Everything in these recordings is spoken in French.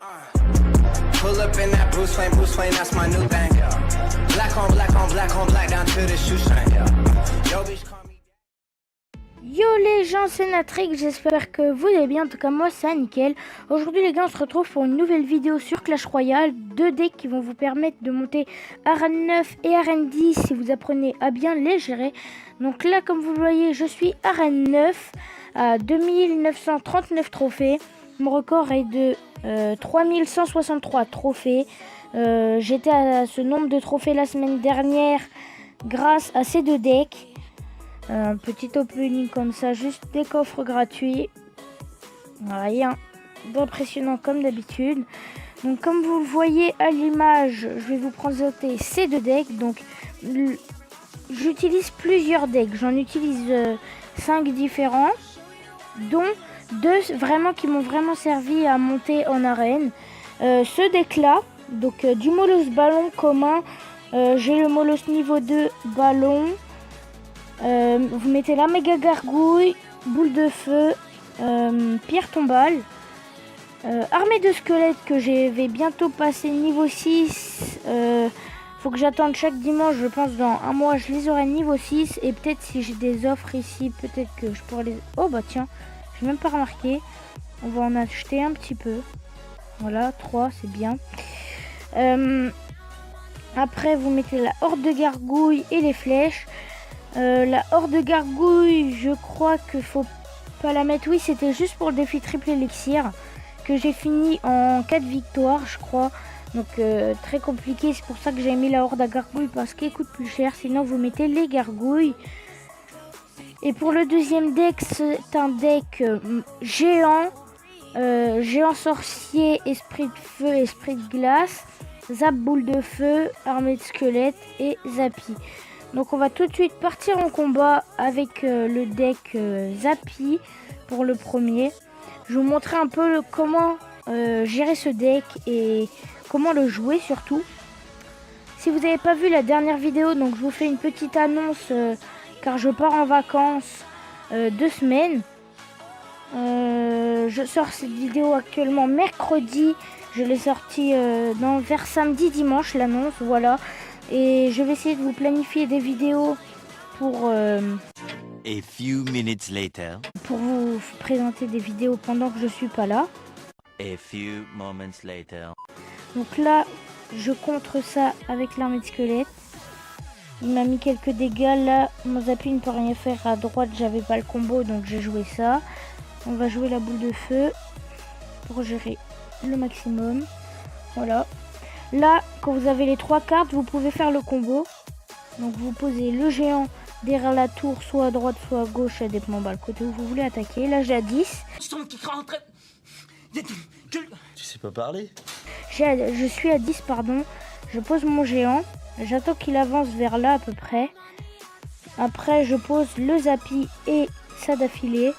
Pull up in that Bruce Wayne, that's my new thing. Black on black on black on black down to the shoestring. Yo, bitch, call me. Yo les gens, c'est Natrix, j'espère que vous allez bien, en tout cas moi ça nickel. Aujourd'hui les gars, on se retrouve pour une nouvelle vidéo sur Clash Royale. Deux decks qui vont vous permettre de monter Arène 9 et Arène 10 si vous apprenez à bien les gérer. Donc là, comme vous le voyez, je suis Arène 9 à 2939 trophées. Mon record est de 3163 trophées. J'étais à ce nombre de trophées la semaine dernière grâce à ces deux decks. Un petit opening comme ça, juste des coffres gratuits. Rien d'impressionnant comme d'habitude. Donc comme vous le voyez à l'image, je vais vous présenter ces deux decks. Donc j'utilise plusieurs decks. J'en utilise 5 différents, dont 2 vraiment qui m'ont vraiment servi à monter en arène. Ce deck là, donc du Molos ballon commun. J'ai le Molos niveau 2 ballon. Vous mettez la méga gargouille, boule de feu, pierre tombale, armée de squelettes que je vais bientôt passer niveau 6. Faut que j'attende chaque dimanche, je pense dans un mois je les aurai niveau 6. Et peut-être si j'ai des offres ici, peut-être que je pourrais les... Oh bah tiens, j'ai même pas remarqué. On va en acheter un petit peu. Voilà, 3 c'est bien. Après vous mettez la horde de gargouilles et les flèches. La horde de gargouille, je crois que faut pas la mettre. Oui, c'était juste pour le défi triple élixir que j'ai fini en 4 victoires, je crois. Donc très compliqué. C'est pour ça que j'ai mis la horde à gargouille parce qu'elle coûte plus cher. Sinon, vous mettez les gargouilles. Et pour le deuxième deck, c'est un deck géant, géant sorcier, esprit de feu, esprit de glace, zap boule de feu, armée de squelettes et zappy. Donc on va tout de suite partir en combat avec le deck Zappy pour le premier. Je vais vous montrer un peu comment gérer ce deck et comment le jouer surtout. Si vous n'avez pas vu la dernière vidéo, donc je vous fais une petite annonce car je pars en vacances 2 semaines. Je sors cette vidéo actuellement mercredi. Je l'ai sortie vers samedi dimanche l'annonce, voilà. Et je vais essayer de vous planifier des vidéos pour A few minutes later. Pour vous présenter des vidéos pendant que je suis pas là. A few moments later. Donc là, je contre ça avec l'armée de squelette. Il m'a mis quelques dégâts. Là, mon Zappy ne peut rien faire. À droite, j'avais pas le combo, donc j'ai joué ça. On va jouer la boule de feu pour gérer le maximum. Voilà. Là, quand vous avez les 3 cartes, vous pouvez faire le combo. Donc vous posez le géant derrière la tour, soit à droite, soit à gauche, ça dépend le côté où vous voulez attaquer. Là, j'ai à 10. Tu sais pas parler? Je suis à 10, pardon. Je pose mon géant. J'attends qu'il avance vers là à peu près. Après, je pose le Zappy et ça d'affilée.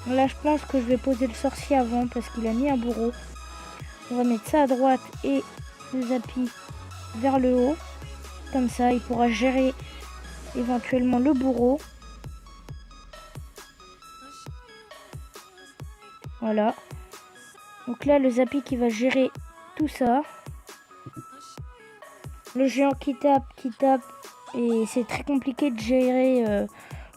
Là, je pense que je vais poser le sorcier avant parce qu'il a mis un bourreau. On va mettre ça à droite et le Zappy vers le haut. Comme ça, il pourra gérer éventuellement le bourreau. Voilà. Donc là, le Zappy qui va gérer tout ça. Le géant qui tape. Et c'est très compliqué de gérer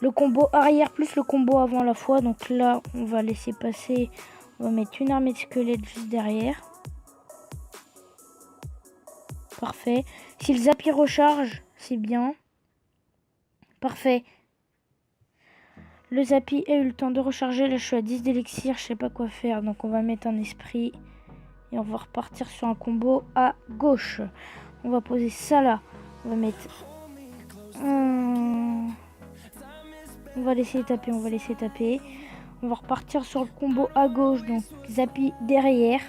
le combo arrière plus le combo avant la fois. Donc là, on va laisser passer. On va mettre une armée de squelettes juste derrière. Parfait. Si le Zappy recharge, c'est bien. Parfait. Le Zappy a eu le temps de recharger. Là, je suis à 10 d'élixir. Je sais pas quoi faire. Donc, on va mettre un esprit. Et on va repartir sur un combo à gauche. On va poser ça là. On va mettre... On va laisser taper. On va repartir sur le combo à gauche. Donc, Zappy derrière.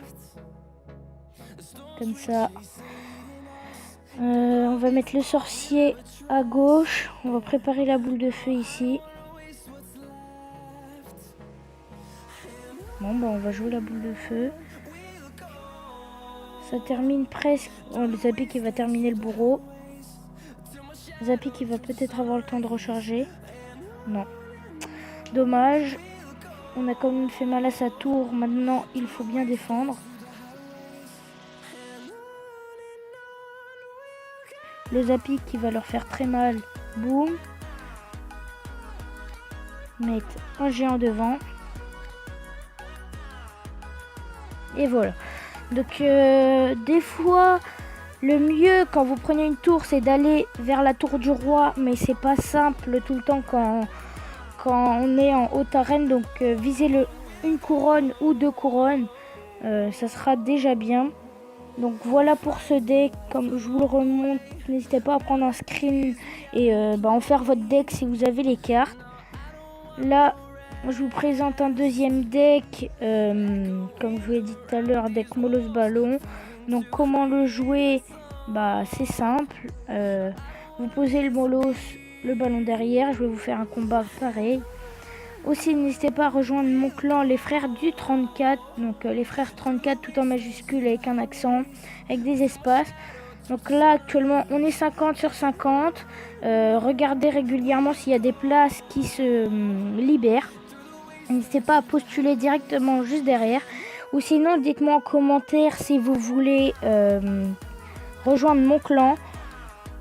Comme ça. On va mettre le sorcier à gauche. On va préparer la boule de feu ici. Bon, bah on va jouer la boule de feu. Ça termine presque. Oh, le Zappy qui va terminer le bourreau. Zappy qui va peut-être avoir le temps de recharger. Non. Dommage. On a quand même fait mal à sa tour. Maintenant, il faut bien défendre. le Zappy qui va leur faire très mal. Boum. Mettre un géant devant. Et voilà. Donc des fois, le mieux quand vous prenez une tour, c'est d'aller vers la tour du roi. Mais c'est pas simple tout le temps quand on est en haute arène. Donc visez une couronne ou 2 couronnes. Ça sera déjà bien. Donc voilà pour ce deck. Comme je vous le remonte, n'hésitez pas à prendre un screen et en faire votre deck si vous avez les cartes. Là, je vous présente un deuxième deck, comme je vous l'ai dit tout à l'heure, deck Molos Ballon. Donc comment le jouer? C'est simple. Vous posez le Molos, le ballon derrière. Je vais vous faire un combat pareil. Aussi, n'hésitez pas à rejoindre mon clan, les frères du 34. Donc les frères 34 tout en majuscule avec un accent, avec des espaces. Donc là, actuellement, on est 50 sur 50. Regardez régulièrement s'il y a des places qui se libèrent. N'hésitez pas à postuler directement juste derrière. Ou sinon, dites-moi en commentaire si vous voulez rejoindre mon clan.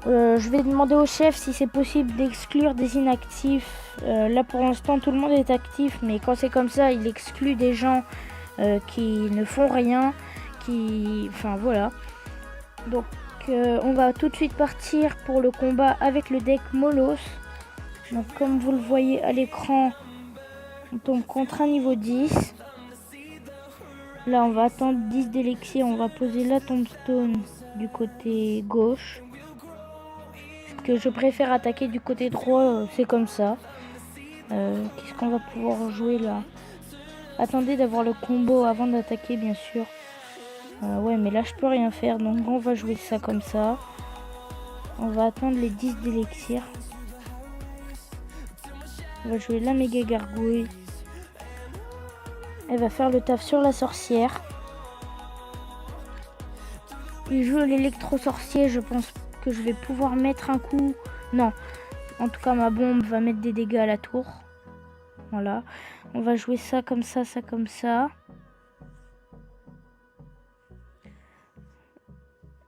Je vais demander au chef si c'est possible d'exclure des inactifs. Là, pour l'instant, tout le monde est actif. Mais quand c'est comme ça, il exclut des gens qui ne font rien. Enfin, voilà. Donc, on va tout de suite partir pour le combat avec le deck Molos. Donc comme vous le voyez à l'écran, on tombe contre un niveau 10. Là on va attendre 10 d'élixir, on va poser la tombstone du côté gauche. Parce que je préfère attaquer du côté droit, c'est comme ça. Qu'est-ce qu'on va pouvoir jouer là? Attendez d'avoir le combo avant d'attaquer bien sûr. Ouais, mais là je peux rien faire, donc on va jouer ça comme ça. On va attendre les 10 d'élixir. On va jouer la méga gargouille. Elle va faire le taf sur la sorcière. Il joue l'électro-sorcier, je pense que je vais pouvoir mettre un coup. Non, en tout cas ma bombe va mettre des dégâts à la tour. Voilà, on va jouer ça comme ça comme ça.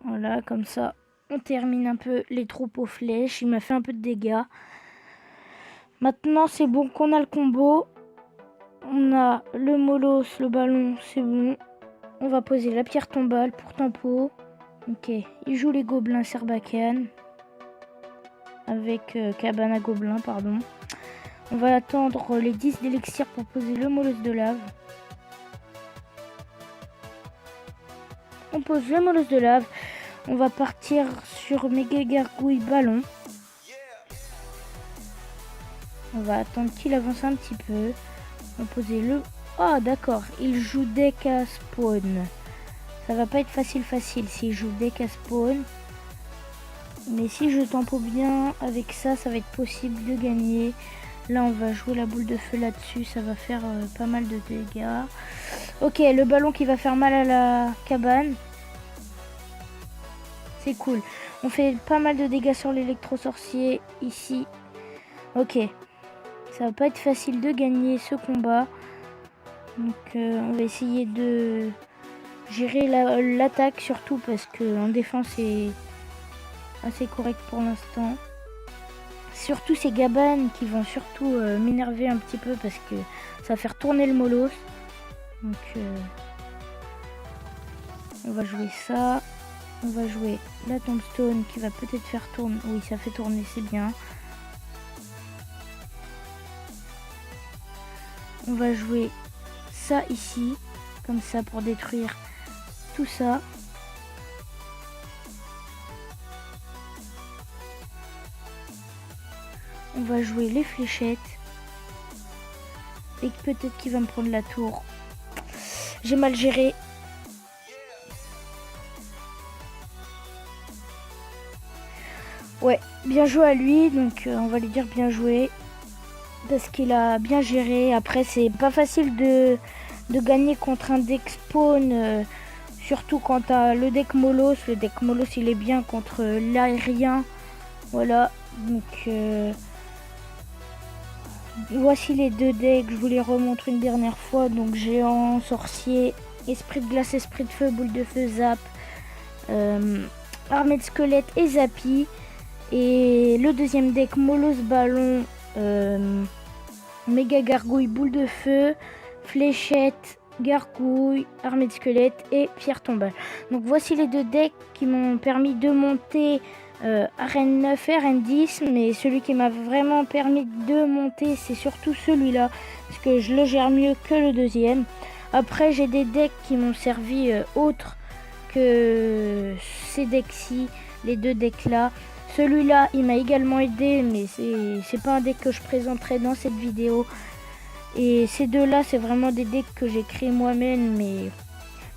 Voilà, comme ça, on termine un peu les troupes aux flèches. Il m'a fait un peu de dégâts. Maintenant, c'est bon qu'on a le combo. On a le Molos, le ballon, c'est bon. On va poser la pierre tombale pour tempo. Ok, il joue les gobelins Serbacane. Avec cabane à gobelins, pardon. On va attendre les 10 d'élixir pour poser le Molos de lave. On pose le Molos de lave. On va partir sur méga gargouille ballon. On va attendre qu'il avance un petit peu. On va poser le... Oh d'accord, il joue deck à spawn. Ça va pas être facile s'il joue deck à spawn. Mais si je tempo bien avec ça, ça va être possible de gagner. Là on va jouer la boule de feu là-dessus. Ça va faire pas mal de dégâts. Ok, le ballon qui va faire mal à la cabane. C'est cool. On fait pas mal de dégâts sur l'électro-sorcier ici. Ok. Ça va pas être facile de gagner ce combat. Donc on va essayer de gérer l'attaque surtout parce qu'en défense c'est assez correct pour l'instant. Surtout ces gabanes qui vont surtout m'énerver un petit peu parce que ça va faire tourner le Molos. Donc on va jouer ça. On va jouer la tombstone qui va peut-être faire tourner. Oui, ça fait tourner, c'est bien. On va jouer ça ici, comme ça pour détruire tout ça. On va jouer les fléchettes. Et peut-être qu'il va me prendre la tour. J'ai mal géré. Ouais, bien joué à lui, donc on va lui dire bien joué. Parce qu'il a bien géré. Après, c'est pas facile de gagner contre un deck spawn. Surtout quand t'as le deck Molos. Le deck Molos, il est bien contre l'aérien. Voilà, donc voici les deux decks. Je vous les remontre une dernière fois. Donc géant, sorcier, esprit de glace, esprit de feu, boule de feu, zap, armée de squelette et Zappy. Et le deuxième deck, Molosse Ballon, Méga Gargouille, Boule de Feu, Fléchette, Gargouille, Armée de Squelettes et Pierre Tombale. Donc voici les deux decks qui m'ont permis de monter Arène 9 et Arène 10. Mais celui qui m'a vraiment permis de monter, c'est surtout celui-là, parce que je le gère mieux que le deuxième. Après, j'ai des decks qui m'ont servi autres que ces decks-ci, les deux decks-là. Celui-là, il m'a également aidé, mais c'est pas un deck que je présenterai dans cette vidéo. Et ces deux-là, c'est vraiment des decks que j'ai créés moi-même, mais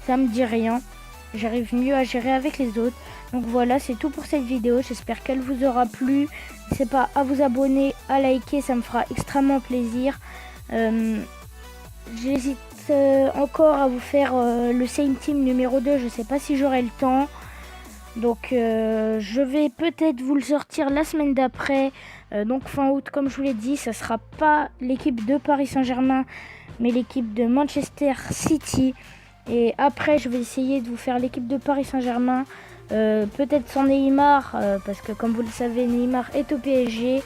ça me dit rien. J'arrive mieux à gérer avec les autres. Donc voilà, c'est tout pour cette vidéo. J'espère qu'elle vous aura plu. N'hésitez pas à vous abonner, à liker, ça me fera extrêmement plaisir. J'hésite encore à vous faire le Same Team numéro 2. Je sais pas si j'aurai le temps. Donc je vais peut-être vous le sortir la semaine d'après, donc fin août comme je vous l'ai dit. Ça sera pas l'équipe de Paris Saint-Germain mais l'équipe de Manchester City. Et après je vais essayer de vous faire l'équipe de Paris Saint-Germain, peut-être sans Neymar, parce que comme vous le savez Neymar est au PSG.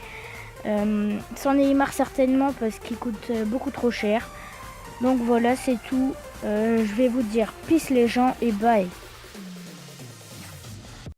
Sans Neymar certainement parce qu'il coûte beaucoup trop cher. Donc voilà, c'est tout. Je vais vous dire peace les gens et bye.